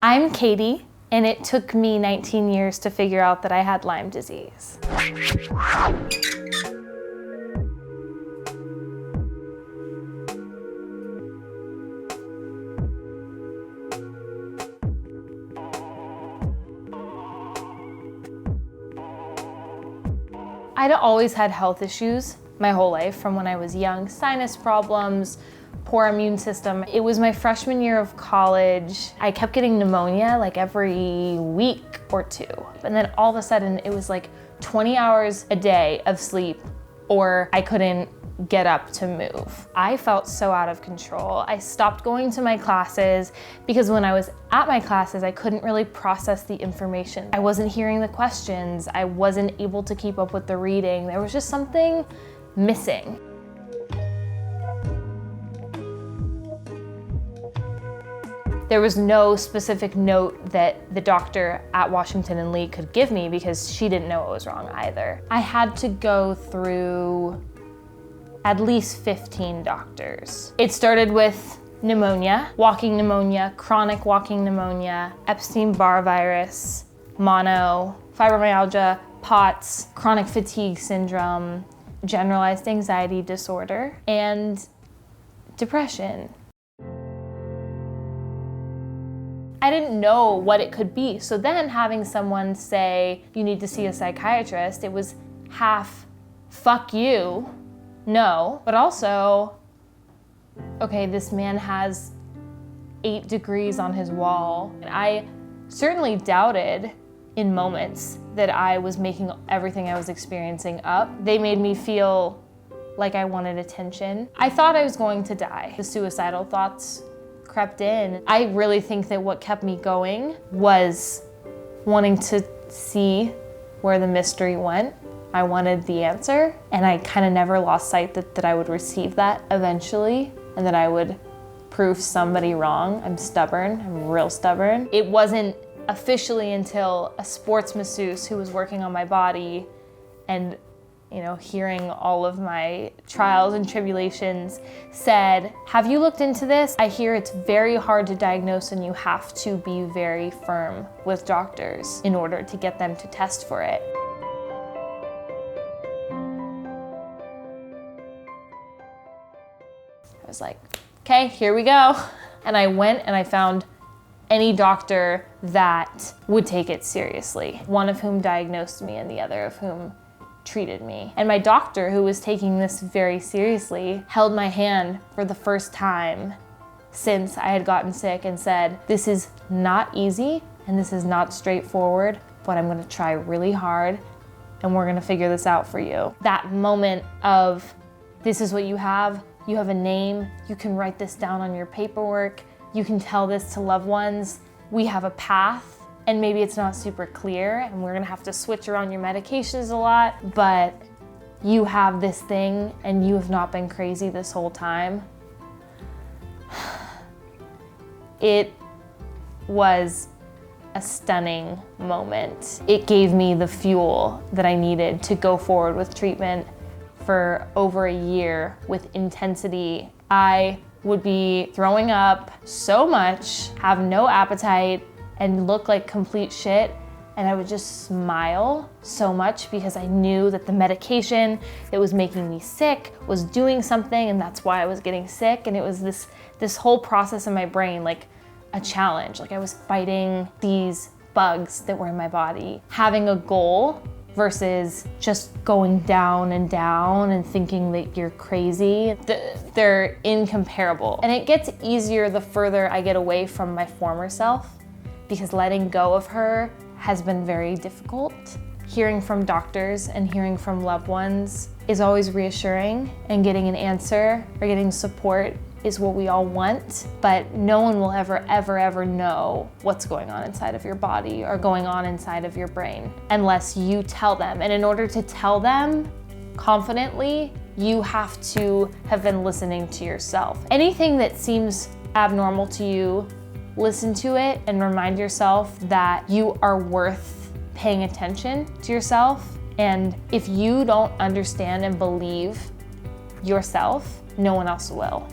I'm Katie, and it took me 19 years to figure out that I had Lyme disease. I'd always had health issues my whole life from when I was young. Sinus problems, poor immune system. It was my freshman year of college. I kept getting pneumonia like every week or two. And then all of a sudden it was like 20 hours a day of sleep or I couldn't get up to move. I felt so out of control. I stopped going to my classes because when I was at my classes, I couldn't really process the information. I wasn't hearing the questions. I wasn't able to keep up with the reading. There was just something missing. There was no specific note that the doctor at Washington and Lee could give me because she didn't know what was wrong either. I had to go through at least 15 doctors. It started with pneumonia, walking pneumonia, chronic walking pneumonia, Epstein-Barr virus, mono, fibromyalgia, POTS, chronic fatigue syndrome, generalized anxiety disorder, and depression. I didn't know what it could be. So then having someone say, you need to see a psychiatrist, it was half, fuck you, no, but also, okay, this man has 8 degrees on his wall. And I certainly doubted in moments that I was making everything I was experiencing up. They made me feel like I wanted attention. I thought I was going to die. The suicidal thoughts crept in. I really think that what kept me going was wanting to see where the mystery went. I wanted the answer, and I kind of never lost sight that I would receive that eventually, and that I would prove somebody wrong. I'm stubborn, I'm real stubborn. It wasn't officially until a sports masseuse who was working on my body and hearing all of my trials and tribulations said, have you looked into this? I hear it's very hard to diagnose and you have to be very firm with doctors in order to get them to test for it. I was like, okay, here we go. And I went and I found any doctor that would take it seriously, one of whom diagnosed me and the other of whom treated me. And my doctor, who was taking this very seriously, held my hand for the first time since I had gotten sick and said, this is not easy and this is not straightforward, but I'm gonna try really hard and we're gonna figure this out for you. That moment of, this is what you have a name, you can write this down on your paperwork, you can tell this to loved ones, we have a path. And maybe it's not super clear and we're gonna have to switch around your medications a lot, but you have this thing and you have not been crazy this whole time. It was a stunning moment. It gave me the fuel that I needed to go forward with treatment for over a year with intensity. I would be throwing up so much, have no appetite, and look like complete shit, and I would just smile so much because I knew that the medication that was making me sick was doing something, and that's why I was getting sick. And it was this whole process in my brain, like a challenge, like I was fighting these bugs that were in my body. Having a goal versus just going down and thinking that you're crazy, they're incomparable. And it gets easier the further I get away from my former self, because letting go of her has been very difficult. Hearing from doctors and hearing from loved ones is always reassuring, and getting an answer or getting support is what we all want, but no one will ever know what's going on inside of your body or going on inside of your brain unless you tell them. And in order to tell them confidently, you have to have been listening to yourself. Anything that seems abnormal to you, listen to it and remind yourself that you are worth paying attention to yourself. And if you don't understand and believe yourself, no one else will.